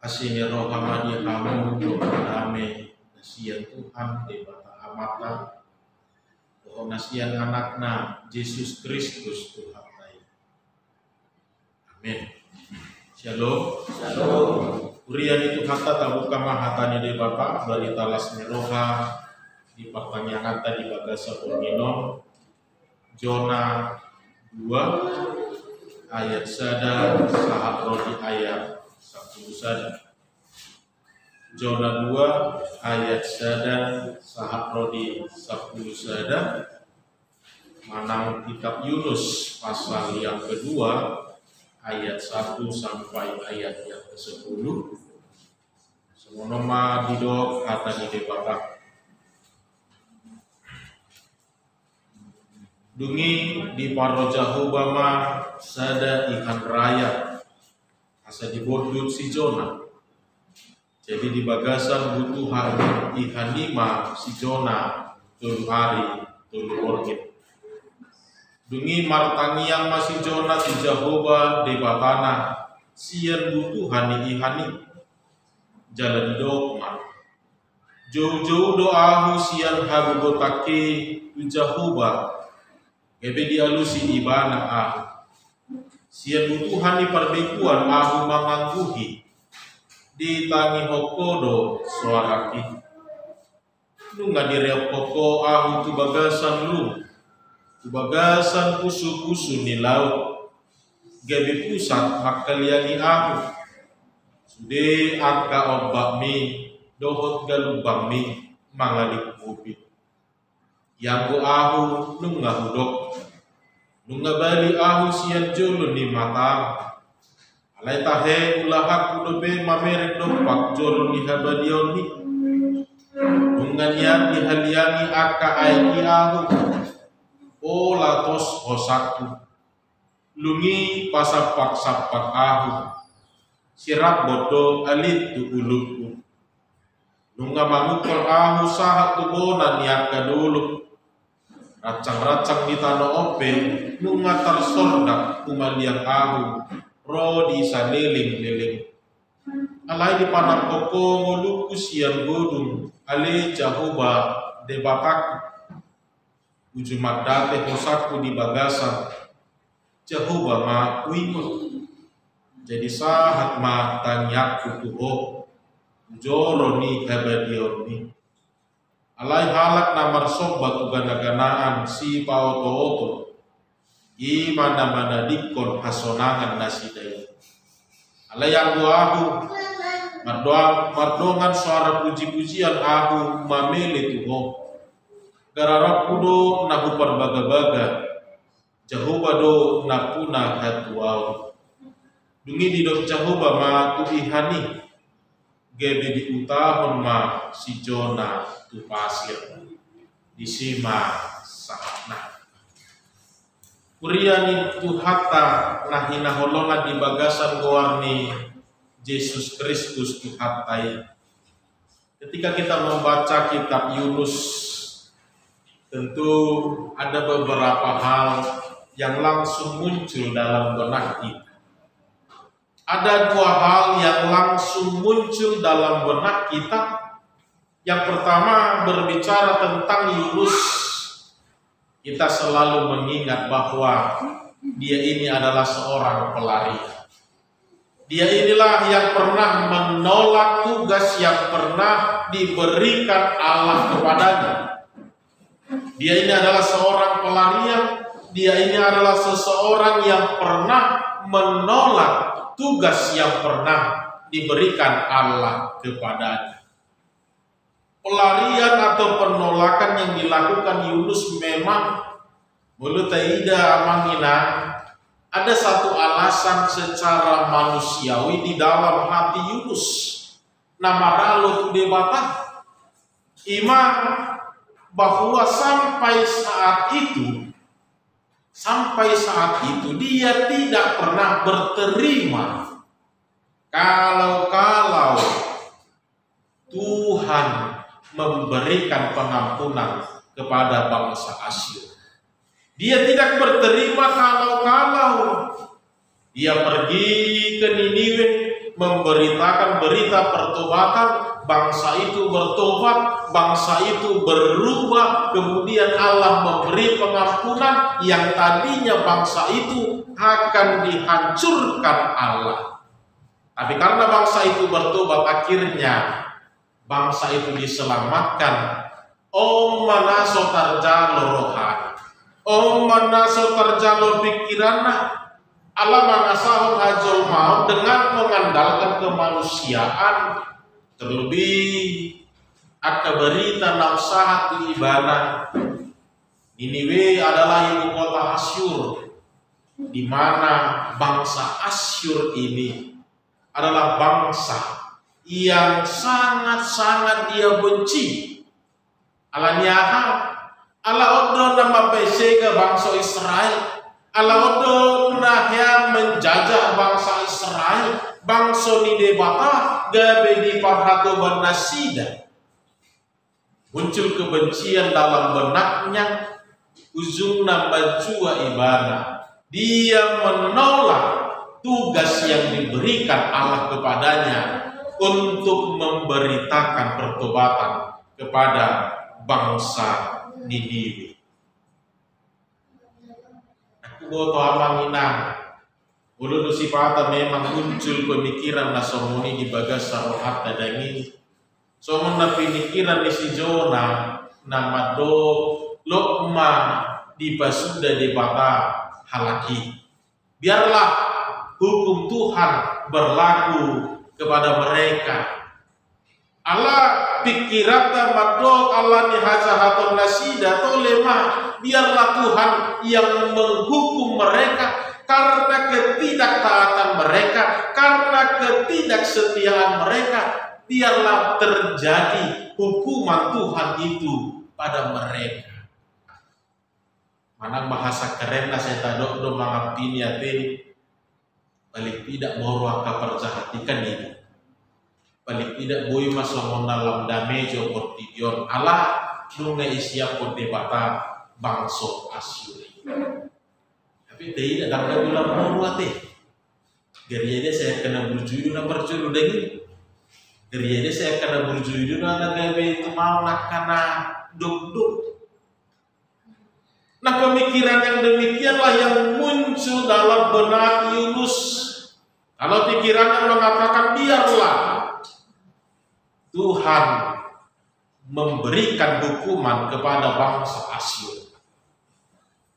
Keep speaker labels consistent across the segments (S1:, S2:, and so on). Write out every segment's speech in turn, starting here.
S1: Asini roh hamadi kamu damai nasian Tuhan di bata amata doa nasian anakna Yesus Kristus Tuhan. Amin. Shalom. Shalom. Urian itu kata tabuka mahatani di Bapa dari talas meroha di pertanyaan tadi bagasa peminom Jona 2 ayat sada sahat rodi ayat 10 sada. Jona 2 ayat sada sahat rodi 10 sada. Manang kitab Yunus pasal yang kedua ayat 1 sampai ayat yang ke-10. Semua nama didok kata di Bapa. Dungi di parojahu bama sada ikan raya asa dibodut si Jona. Jadi di bagasan butuhan ikan lima si Jona 3 hari 3 orgit. Dungi martangiang masih Jona si Jahoba di batana sian butuhan ihani jalan dogma. Jauh-jauh doahu sian habugotake Jahoba. Ebe dialusi ibana ahu. Sian butuhan di perbekuan ahu mangangguhi. Ditangi hokodo suaraki. Nunga direok koko ahu tu bagasan lu. Tu bagasan pusu-pusu ni laut. Gabi pusat makaliani ahu. Sude angka ombak mi. Dohot galubang mi. Mangalik kubit. Yang ahu nunga hudok. Nunga bali ahu sian jolo ni matang. Alai tahe ulahak kudobe mamerek dompak jolo ni habadion ni. Nunga niat ni haliani aka aiki ahu. Ola tos hosakku. Lungi pasapak-sapak ahu. Sirap bodo alit tu ulukku. Nunga mangukol ahu sahat tu bona niat kaduluk. Racang-racang di tanah ope, nunga tersordak kumaliang ahu, rodi saliling-liling. Alai di panang koko nguluku siang godung, ale Jahoba debatak. Ujumat date hosaku di bagasan, Jahoba ma uimut. Jadi sahat ma tanyaku tuho, joro ni habadion ni. Alai halak namar sobat ugana-ganaan si paoto-oto. I mana-mana dikon hasonangan nasidai. Alai yang ahu. Mardongan suara puji-pujian ahu mamele tuho. Gararap kudo nahu perbaga-baga. Jahoba do napuna hatuau. Dungi di dok Jahoba ma tuhihani. Gebe di utahon ma si Jona tu pasir di sima sahatna. Kuriani tu hatta nahina holongan di bagasan goarni Yesus Kristus tu hattai. Ketika kita membaca kitab Yunus, tentu ada beberapa hal yang langsung muncul dalam benak kita. Ada 2 hal yang langsung muncul dalam benak kita. Yang pertama berbicara tentang Yunus. Kita selalu mengingat bahwa dia ini adalah seorang pelari. Dia inilah yang pernah menolak tugas yang pernah diberikan Allah kepadanya. Dia ini adalah seorang pelarian. Dia ini adalah seseorang yang pernah menolak tugas yang pernah diberikan Allah kepadanya. Pelarian atau penolakan yang dilakukan Yunus memang mulut taida amangina ada satu alasan secara manusiawi di dalam hati Yunus. Nama ralo debata iman bahwa sampai saat itu dia tidak pernah berterima kalau Tuhan memberikan pengampunan kepada bangsa Asyur. Dia tidak berterima kalau dia pergi ke Niniwe, memberitakan berita pertobatan, bangsa itu bertobat, bangsa itu berubah, kemudian Allah memberi pengampunan yang tadinya bangsa itu akan dihancurkan Allah. Tapi karena bangsa itu bertobat, akhirnya bangsa itu diselamatkan. Om manaso tarjalo rohani, om manaso tarjalo pikiranna, Allah manasahun hajol mau dengan mengandalkan kemanusiaan. Terlebih akan berita nausahat di ibadah. Niniwe adalah ibu kota Asyur, di mana bangsa Asyur ini adalah bangsa yang sangat-sangat dia benci. Alaniaha, Allah odo nama pesega bangsa Israel. Allah odo nahya menjajah bangsa Israel, bangsa ni debata gabe di parhato bernasida. Muncul kebencian dalam benaknya, ujungnya bajua ibadah. Dia menolak tugas yang diberikan Allah kepadanya untuk memberitakan pertobatan kepada bangsa Niniwe. Aku boto amanginang. Ulu sifata memang muncul pemikiran nasomoni di bagasa rohat dadangi. Somon na pemikiran di si Jona nama do lokma di basuda di bata halaki. Biarlah hukum Tuhan berlaku kepada mereka. Allah pikirata madok Allah ni hazahaton nasida to lemah. Biarlah Tuhan yang menghukum mereka karena ketidaktaatan mereka, karena ketidaksetiaan mereka. Biarlah terjadi hukuman Tuhan itu pada mereka. Manang bahasa keren lah saya tadok do mangapini ate balik tidak mau ruaka perjahatikan itu. Balik tidak boleh masuk dalam damejo portidion Allah nunga isya pun debata bangso Asyuri. Tapi tidak dapat bilang mau ate. Gerianya saya kena berjudi na perculu dengin. Gerianya saya kena berjudi na gawe itu mau nakana duk. Nah pemikiran yang demikianlah yang muncul dalam benak Yunus. Kalau pikirannya mengatakan biarlah Tuhan memberikan hukuman kepada bangsa Asyur.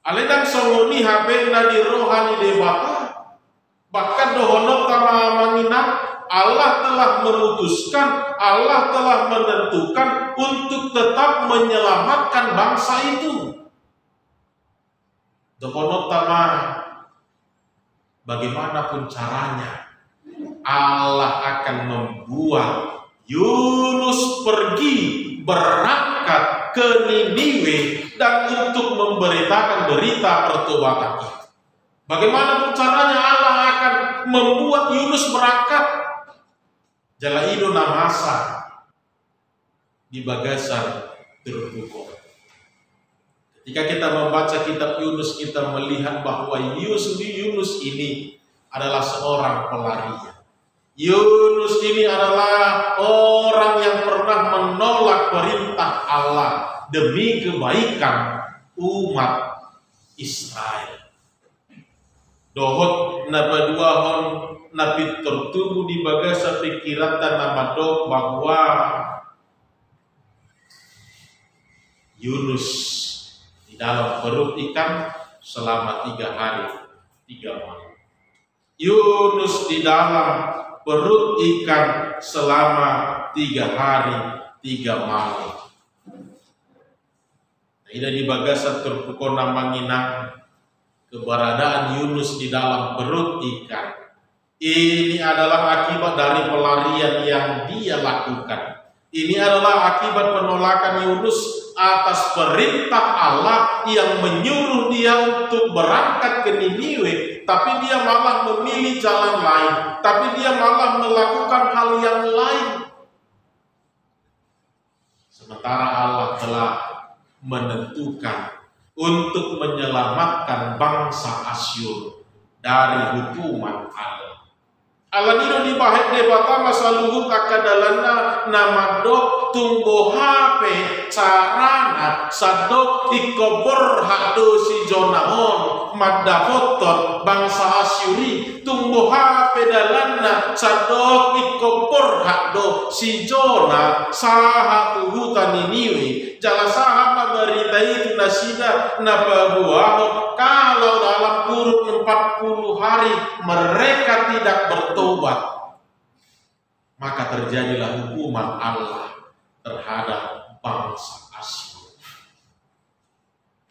S1: Alenang songoni habena di rohani debata. Bahkan dohonok tama manginang Allah telah memutuskan, Allah telah menentukan untuk tetap menyelamatkan bangsa itu. Dohonok tama bagaimanapun caranya Allah akan membuat Yunus pergi berangkat ke Niniwe dan untuk memberitakan berita pertobatan itu. Bagaimanapun caranya Allah akan membuat Yunus berangkat. Jalaido namasa di bagasan terbuka. Ketika kita membaca kitab Yunus, kita melihat bahwa Yunus ini adalah seorang pelarian. Yunus ini adalah orang yang pernah menolak perintah Allah demi kebaikan umat Israel. Dohot nabaduahon nabi tertubuh di bagasa pikiran dan nama dok bahwa Yunus di dalam perut ikan selama 3 hari 3 malam. Yunus di dalam perut ikan selama 3 hari 3 malam. Ida di bagasa terpukona manginang keberadaan Yunus di dalam perut ikan. Ini adalah akibat dari pelarian yang dia lakukan. Ini adalah akibat penolakan Yunus atas perintah Allah yang menyuruh dia untuk berangkat ke Niniwe, tapi dia malah memilih jalan lain, tapi dia malah melakukan hal yang lain. Sementara Allah telah menentukan untuk menyelamatkan bangsa Asyur dari hukuman Allah. Alanino di bahet debata masa luhut akadalana nama dok tunggu hape carana sadok ikobor hado si jonahon madapoton bangsa Asyuri tunggu hape dalana sadok ikobor hado si Jona saha tuhutan Niniwe jala saha berita itu nasida nababuah kalau dalam kurun 40 hari mereka tidak bertobat, maka terjadilah hukuman Allah terhadap bangsa Asyur.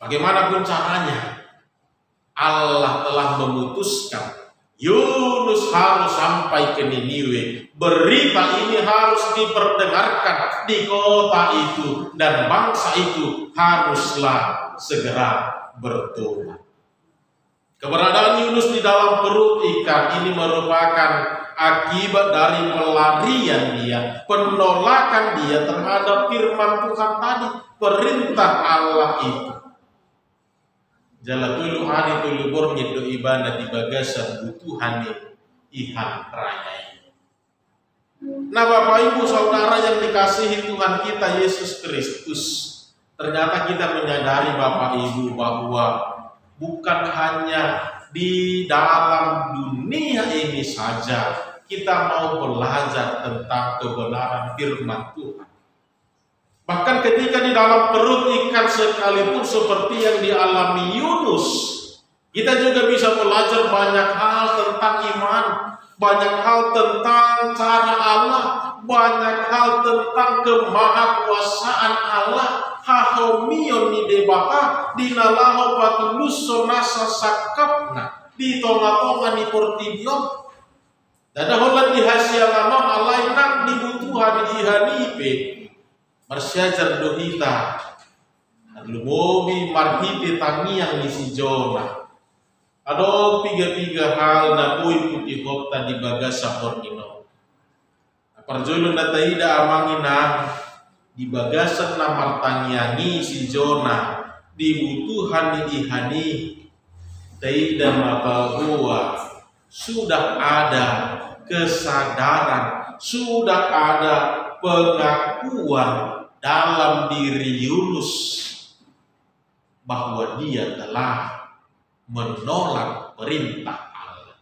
S1: Bagaimanapun caranya, Allah telah memutuskan Yunus harus sampai ke Niniwe. Berita ini harus diperdengarkan di kota itu dan bangsa itu haruslah segera bertobat. Keberadaan Yunus di dalam perut ikan ini merupakan akibat dari pelarian dia, penolakan dia terhadap firman Tuhan tadi, perintah Allah itu. Jala tulu hari tulu bornyi do ibadah di bagasan butuhan ihan raya. Nah Bapak Ibu Saudara yang dikasihi Tuhan kita Yesus Kristus, ternyata kita menyadari Bapak Ibu bahwa bukan hanya di dalam dunia ini saja kita mau belajar tentang kebenaran firman Tuhan. Bahkan ketika di dalam perut ikan sekalipun seperti yang dialami Yunus, kita juga bisa belajar banyak hal tentang iman, banyak hal tentang cara Allah, banyak hal tentang kemahakuasaan Allah. Hahomion ni debaka dinalaho patulus sonasa sakapna di tonga-tonga ni portibion dada holan di hasialanon alainak dibutuhan ihanipe marsyajar dohita lumobi marhite tangiang ni si Jona ado tiga hal na pui putih hopta di bagasa pornino parjolo na taida amanginang di bagasan namartangiani si Jona dibutuhan di ihani taida mabagua sudah ada kesadaran, sudah ada pengakuan dalam diri Yunus bahwa dia telah menolak perintah Allah.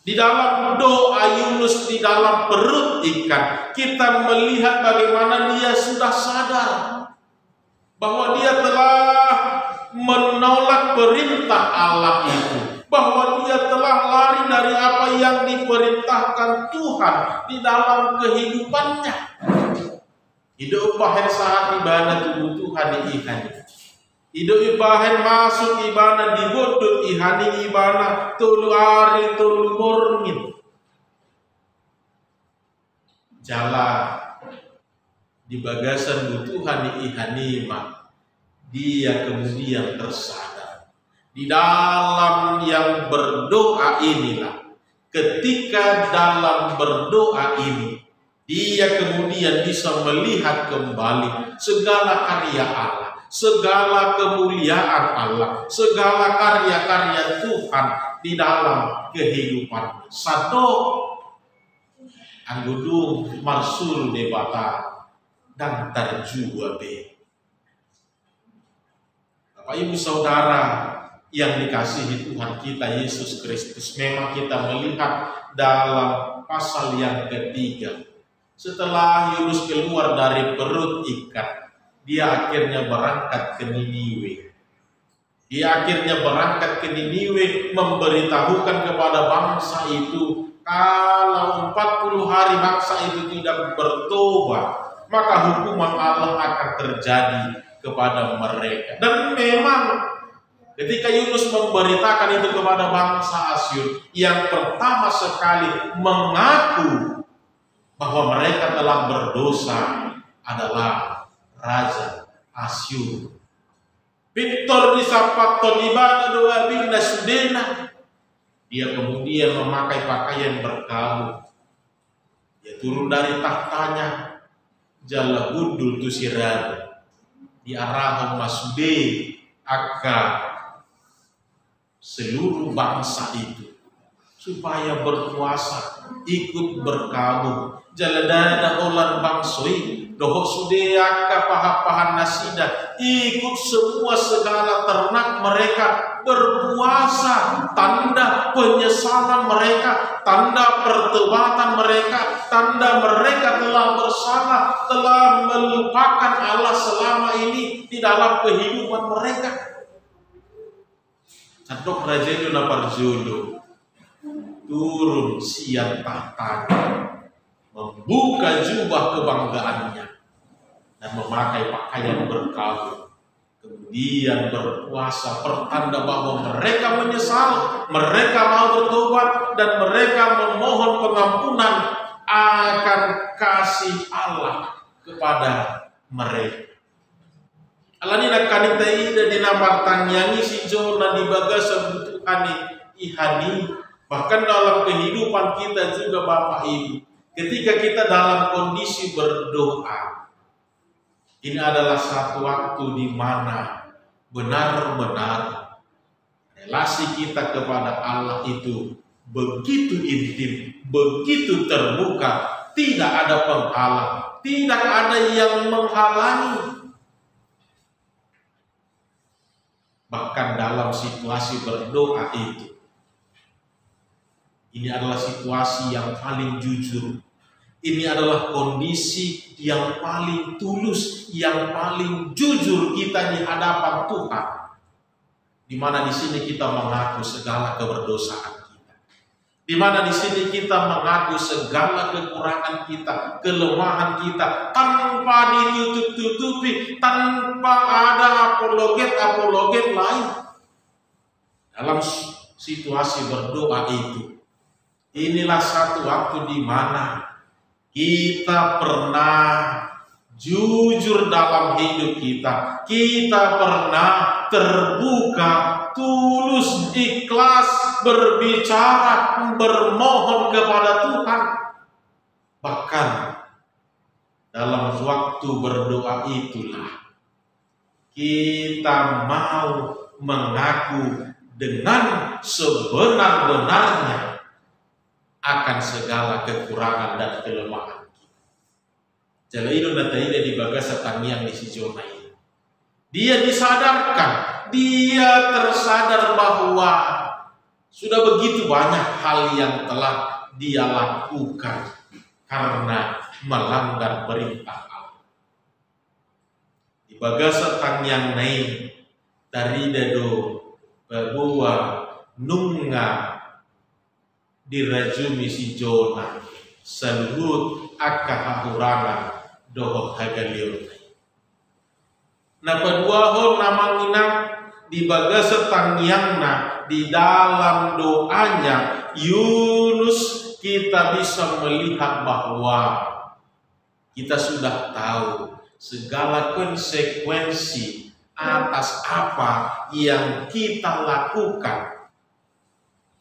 S1: Di dalam doa Yunus di dalam perut ikan, kita melihat bagaimana dia sudah sadar bahwa dia telah menolak perintah Allah itu, bahwa dia telah lari dari apa yang diperintahkan Tuhan di dalam kehidupannya. Hidup bahan saat ibadah tubuh Tuhan ihani. Hidup ibahan masuk ibadah di bodot ihani ibadah tulu ari tulu morngin. Jala di bagasan butuhan ihani mak dia kemudian tersadar. Di dalam yang berdoa inilah, ketika dalam berdoa ini, dia kemudian bisa melihat kembali segala karya Allah, segala kemuliaan Allah, segala karya-karya Tuhan di dalam kehidupan. Satu anggudung marsul debata dan terjua be. Bapak Ibu Saudara yang dikasihi Tuhan kita Yesus Kristus, memang kita melihat dalam pasal yang ketiga, setelah Yunus keluar dari perut ikan, dia akhirnya berangkat ke Niniwe. Dia akhirnya berangkat ke Niniwe memberitahukan kepada bangsa itu, kalau 40 hari bangsa itu tidak bertobat, maka hukuman Allah akan terjadi kepada mereka. Dan memang ketika Yunus memberitakan itu kepada bangsa Asyur, yang pertama sekali mengaku bahwa mereka telah berdosa adalah Raja Asyur. Victor disapaton ibadah doa bina sudena. Dia kemudian memakai pakaian berkabut. Dia turun dari tahtanya, jala gundul tusirada. Diarahkan masude akan seluruh bangsa itu supaya berpuasa, ikut berkabung. Jaladana olan bangsoi, dohok sudea kapahapahan nasida, ikut semua segala ternak mereka berpuasa, tanda penyesalan mereka, tanda pertobatan mereka, tanda mereka telah bersalah, telah melupakan Allah selama ini di dalam kehidupan mereka. Cadok raja itu lapar jodoh, turun siang tahta, membuka jubah kebanggaannya dan memakai pakaian berkabung, kemudian berpuasa, pertanda bahwa mereka menyesal, mereka mau bertobat, dan mereka memohon pengampunan akan kasih Allah kepada mereka. Alanina kanita ida dinamartan yangi si Jona di bagasa butuhani ihani. Bahkan dalam kehidupan kita juga Bapak Ibu, ketika kita dalam kondisi berdoa, ini adalah satu waktu di mana benar-benar relasi kita kepada Allah itu begitu intim, begitu terbuka, tidak ada penghalang, tidak ada yang menghalangi. Bahkan dalam situasi berdoa itu, ini adalah situasi yang paling jujur. Ini adalah kondisi yang paling tulus, yang paling jujur kita di hadapan Tuhan. Di mana di sini kita mengaku segala keberdosaan kita. Di mana di sini kita mengaku segala kekurangan kita, kelemahan kita, tanpa ditutup-tutupi, tanpa ada apologet lain. Dalam situasi berdoa itu, inilah satu waktu di mana kita pernah jujur dalam hidup kita. Kita pernah terbuka, tulus, ikhlas, berbicara, bermohon kepada Tuhan. Bahkan dalam waktu berdoa itulah kita mau mengaku dengan sebenar-benarnya akan segala kekurangan dan kelemahan kita. Jalaidun nataida di bagasa taniang di si Jona ini. Dia disadarkan, dia tersadar bahwa sudah begitu banyak hal yang telah dia lakukan karena melanggar perintah Allah. Di bagasa taniang naik dari dado bahwa nunga dirajumi si Jona seluhut akahahurangan dohok hagalion. Nah paduahon namanginang di bagasa tangiangna di dalam doanya Yunus kita bisa melihat bahwa kita sudah tahu segala konsekuensi atas apa yang kita lakukan.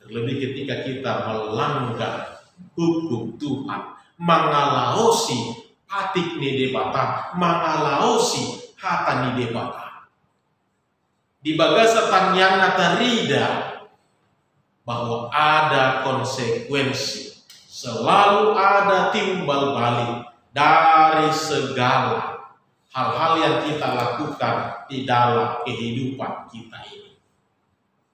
S1: Terlebih ketika kita melanggar hukum Tuhan, mangalaosi atik ni debata, mangalaosi hata ni debata. Di bagasa tanyana tarida bahwa ada konsekuensi, selalu ada timbal balik dari segala hal-hal yang kita lakukan di dalam kehidupan kita ini.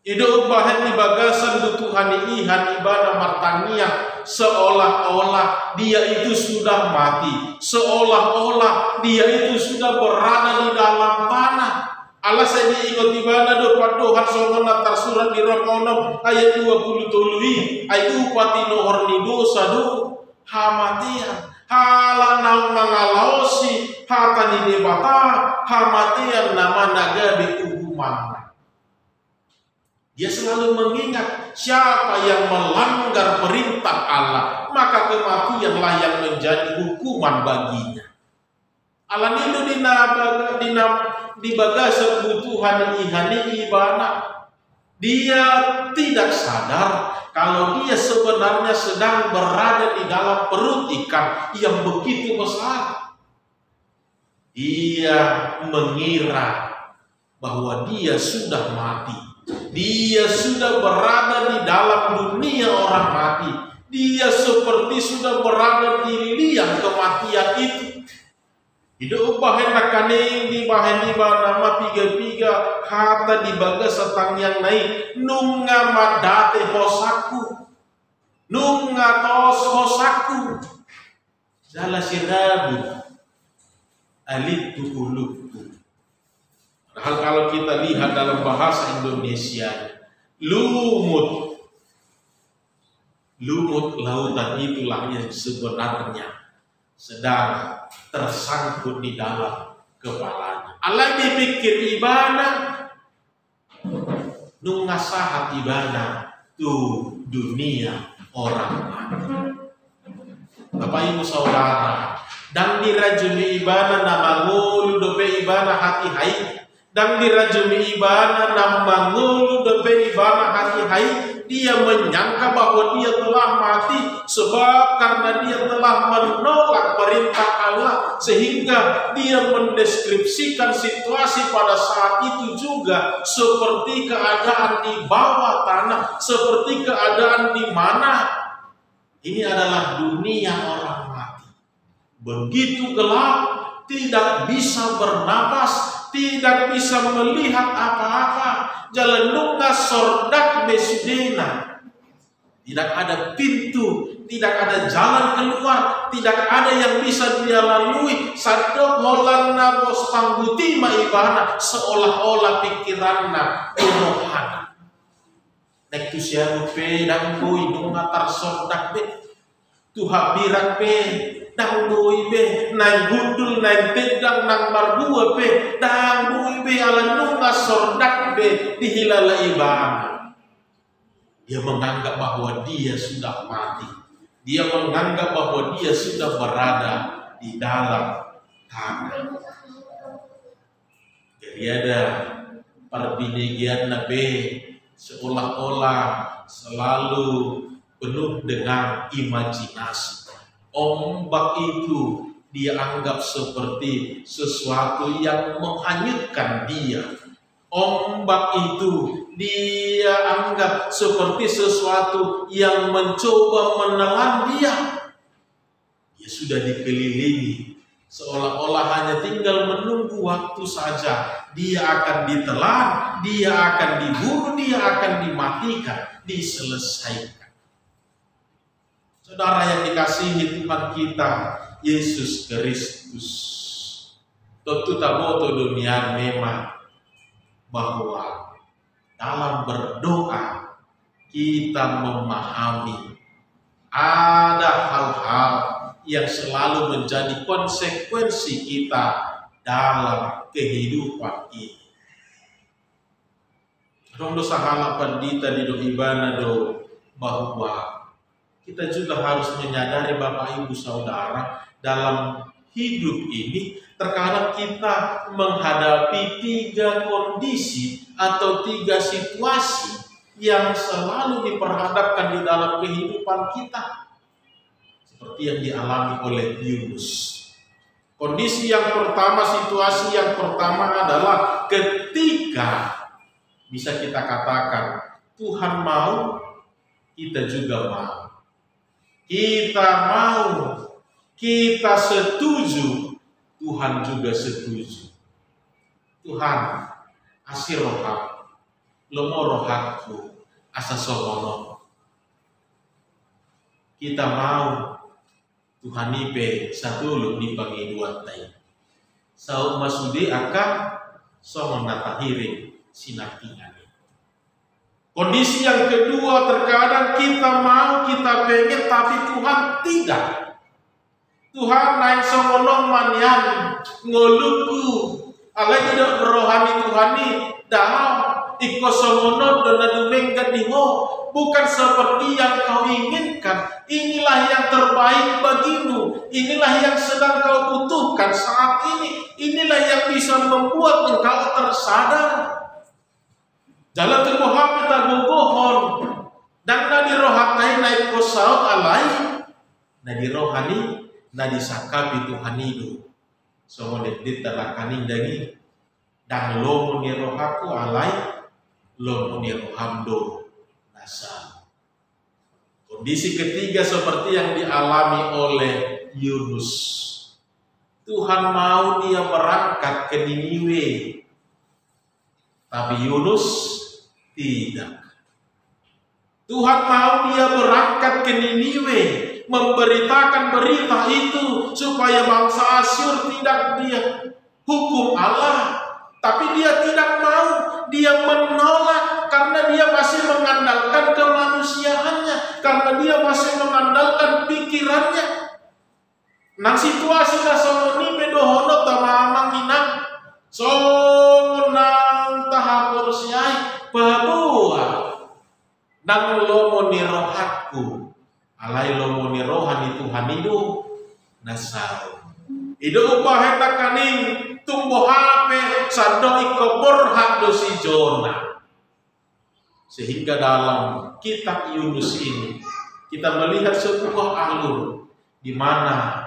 S1: Hidup bahan di bagasan Tuhan ihan ibadah martania seolah-olah dia itu sudah mati, seolah-olah dia itu sudah berada di dalam tanah. Allah saya diingat ibadah doa Tuhan songon tersurat di Romanom ayat 27 ayat upati nohor ni dosa do hamatian halanau mangalausi hatani debata hamatian nama nagabe hukuman. Dia selalu mengingat siapa yang melanggar perintah Allah, maka kematianlah yang menjadi hukuman baginya. Allah itu di bagasa kebutuhan ihani ibadah. Dia tidak sadar kalau dia sebenarnya sedang berada di dalam perut ikan yang begitu besar. Dia mengira bahwa dia sudah mati. Dia sudah berada di dalam dunia orang mati. Dia seperti sudah berada di liang kematian itu. Hidup bahen nakaning di bahen di nama piga-piga hata di baga setang yang naik nunga madate hosaku nunga tos hosaku jala sirabu alitu uluku. Padahal kalau kita lihat dalam bahasa Indonesia, lumut lautan itulah yang sebenarnya sedang tersangkut di dalam kepalanya. Allah dipikir ibana, nungasahat ibana tuh dunia orang mati. Bapak Ibu Saudara, dan dirajumi ibana nama ngulu dope ibana hati hai, dan dirajumi ibana nama ngulu dope ibana hati hai. Dia menyangka bahwa dia telah mati sebab karena dia telah menolak perintah Allah, sehingga dia mendeskripsikan situasi pada saat itu juga seperti keadaan di bawah tanah, seperti keadaan di mana ini adalah dunia orang mati. Begitu gelap, tidak bisa bernapas, tidak bisa melihat apa-apa. Jalan nunga sordak besudena. Tidak ada pintu, tidak ada jalan keluar, tidak ada yang bisa dia lalui. Sadok holana bos tangguti maibana, seolah-olah pikiranna rohana. Nek tu siapa pe dan boy nunga tar sordak be. Tuha birak pe dang boy be, nang gundul nang tedang nang bardua be, dang boy be ala nunga sordak be dihilala ibana. Dia menganggap bahwa dia sudah mati. Dia menganggap bahwa dia sudah berada di dalam tanah. Jadi ada perbinaian nabe seolah-olah selalu penuh dengan imajinasi. Ombak itu dia anggap seperti sesuatu yang menghanyutkan dia. Ombak itu dia anggap seperti sesuatu yang mencoba menelan dia. Dia sudah dikelilingi, seolah-olah hanya tinggal menunggu waktu saja. Dia akan ditelan, dia akan dibunuh, dia akan dimatikan, diselesaikan. Saudara yang dikasihi Tuhan kita, Yesus Kristus. Tentu taboto dunia memang bahwa dalam berdoa kita memahami ada hal-hal yang selalu menjadi konsekuensi kita dalam kehidupan ini. Dong dosa halap pandita di do ibana do bahwa kita juga harus menyadari Bapak Ibu Saudara dalam hidup ini terkadang kita menghadapi 3 kondisi atau 3 situasi yang selalu diperhadapkan di dalam kehidupan kita. Seperti yang dialami oleh Yunus. Kondisi yang pertama, situasi yang pertama adalah ketika bisa kita katakan Tuhan mau, kita juga mau. Kita mau, kita setuju, Tuhan juga setuju. Tuhan, asih rohak, lomo rohakku, asa somono. Kita mau, Tuhan ipe satu lu dipanggil 2 tay. Sau masudi akan songon natahiring sinakingan. Kondisi yang kedua, terkadang kita mau, kita pengen, tapi Tuhan tidak. Tuhan naik songono manyan ngoluku, ala tidak rohani Tuhani, dah iko songono dona dumengga diho, bukan seperti yang kau inginkan. Inilah yang terbaik bagimu, inilah yang sedang kau butuhkan saat ini, inilah yang bisa membuat engkau tersadar. Jalan ke boha kita gogohon dan nadi rohatnai naik kosaut alai nadi rohani nadi sakapi Tuhan itu semua dit talakaning dagi dan lomo ni rohaku alai lomoni rohamdo nasa. Kondisi ketiga seperti yang dialami oleh Yunus. Tuhan mau dia berangkat ke Niniwe, tapi Yunus tidak. Tuhan mau dia berangkat ke Niniwe, memberitakan berita itu supaya bangsa Asyur tidak dia hukum Allah. Tapi dia tidak mau, dia menolak karena dia masih mengandalkan kemanusiaannya, karena dia masih mengandalkan pikirannya. Nang situasi nasoni pedohono tamamang inang sonang tahapur siai bahwa nang lomoni rohatku alai lomoni rohani Tuhan itu nasau ido upaheta kaning tumbuh hape sando ikobor hak dosi Jona. Sehingga dalam kitab Yunus ini kita melihat sebuah alur di mana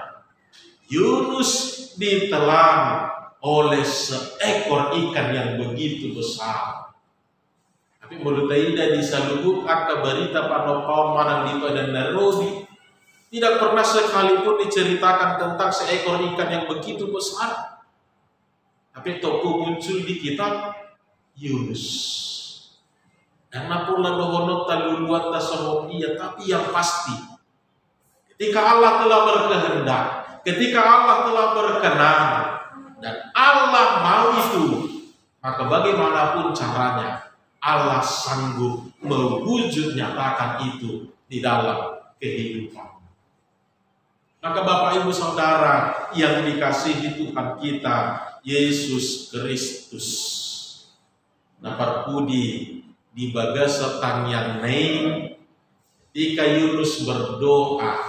S1: Yunus ditelan oleh seekor ikan yang begitu besar. Tapi menurut Aida di salubuk akan berita pada kaum manang dito dan Nairobi tidak pernah sekalipun diceritakan tentang seekor ikan yang begitu besar. Tapi toko muncul di kitab Yunus. Dan napulah dohonot taluluan tasawufiyah, tapi yang pasti ketika Allah telah berkehendak, ketika Allah telah berkenan dan Allah mau itu, maka bagaimanapun caranya Allah sanggup mewujud nyatakan itu di dalam kehidupan. Maka Bapak Ibu Saudara yang dikasihi Tuhan kita Yesus Kristus, naparpudi di bagasetang yang naik ketika Yunus berdoa,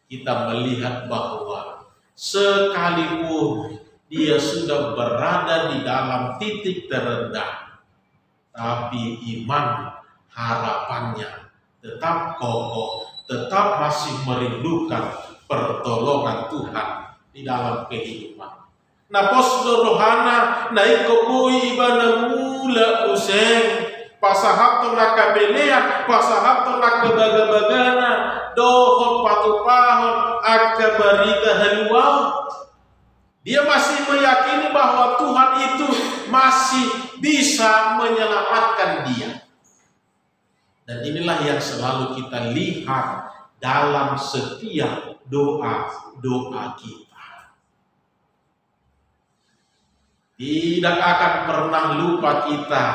S1: kita melihat bahwa sekalipun dia sudah berada di dalam titik terendah, tapi iman harapannya tetap kokoh, tetap masih merindukan pertolongan Tuhan di dalam kehidupan. Nah, posdo rohana naik kebui ibana mula useng pasahap nak kabelea, pasahap nak kebaga-bagana, dohon patupahon akabarita haluau. Dia masih meyakini bahwa Tuhan itu masih bisa menyelamatkan dia. Dan inilah yang selalu kita lihat dalam setiap doa-doa kita. Tidak akan pernah lupa kita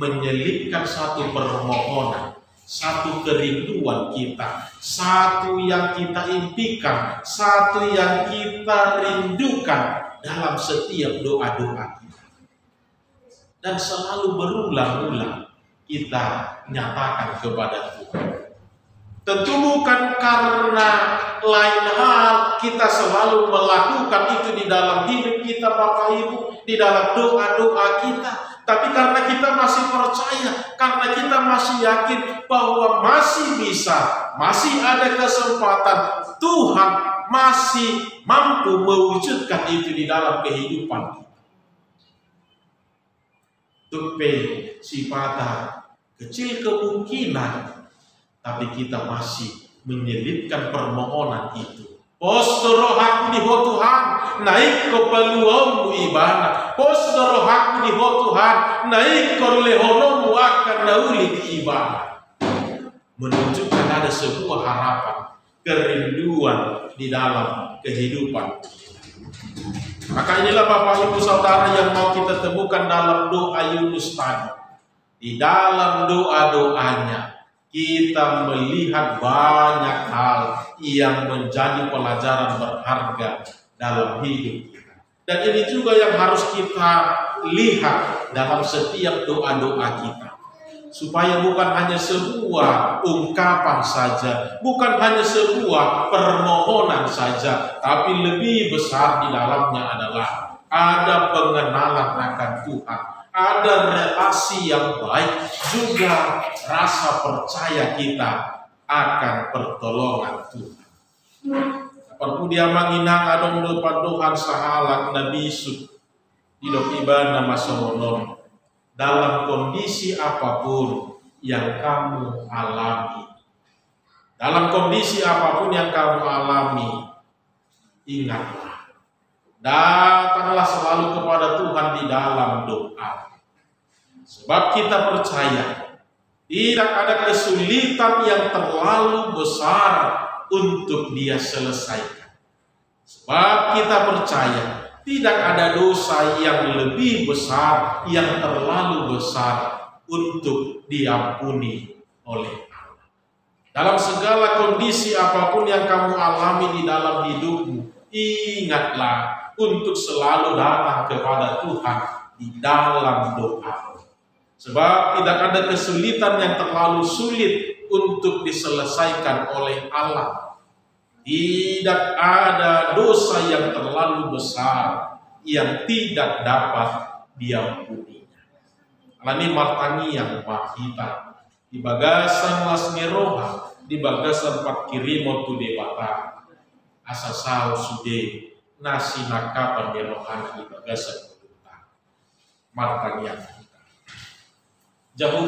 S1: menyelipkan satu permohonan, satu kerinduan kita, satu yang kita impikan, satu yang kita rindukan dalam setiap doa-doa kita. Dan selalu berulang-ulang kita nyatakan kepada Tuhan. Tentu bukan karena lain hal kita selalu melakukan itu di dalam hidup kita Bapak Ibu, di dalam doa-doa kita, tapi karena kita masih percaya, karena kita masih yakin bahwa masih bisa, masih ada kesempatan Tuhan masih mampu mewujudkan itu di dalam kehidupan kita. Tupe sifata kecil kemungkinan, tapi kita masih menyelipkan permohonan itu. Posdoro hakku di Tuhan, naik ke peluangmu ibadah. Posdoro hakku di Tuhan, naik ke lehonomu akan nauli di ibadah. Menunjukkan ada sebuah harapan, kerinduan di dalam kehidupan. Maka inilah Bapak Ibu Saudara yang mau kita temukan dalam doa Yunus tadi. Di dalam doa-doanya kita melihat banyak hal yang menjadi pelajaran berharga dalam hidup kita. Dan ini juga yang harus kita lihat dalam setiap doa-doa kita. Supaya bukan hanya sebuah ungkapan saja, bukan hanya sebuah permohonan saja, tapi lebih besar di dalamnya adalah ada pengenalan akan Tuhan. Ada relasi yang baik, juga rasa percaya kita akan pertolongan Tuhan. Perlu dia menginang adong lupa Tuhan sahalat Nabi Yusuf di dokiban nama Solomon. dalam kondisi apapun yang kamu alami. Dalam kondisi apapun yang kamu alami, ingatlah, datanglah selalu kepada Tuhan di dalam doa. Sebab kita percaya, tidak ada kesulitan yang terlalu besar untuk Dia selesaikan. Sebab kita percaya, tidak ada dosa yang lebih besar, yang terlalu besar untuk diampuni oleh Allah. Dalam segala kondisi apapun yang kamu alami di dalam hidupmu, ingatlah untuk selalu datang kepada Tuhan di dalam doa. Sebab tidak ada kesulitan yang terlalu sulit untuk diselesaikan oleh Allah. Tidak ada dosa yang terlalu besar yang tidak dapat diampuninya. Alani martangi yang mahita di bagasan lasmeroha, di bagasan pakirimo tu debata asasau sude nasi nakapan merohan di bagasan martangi yang jauh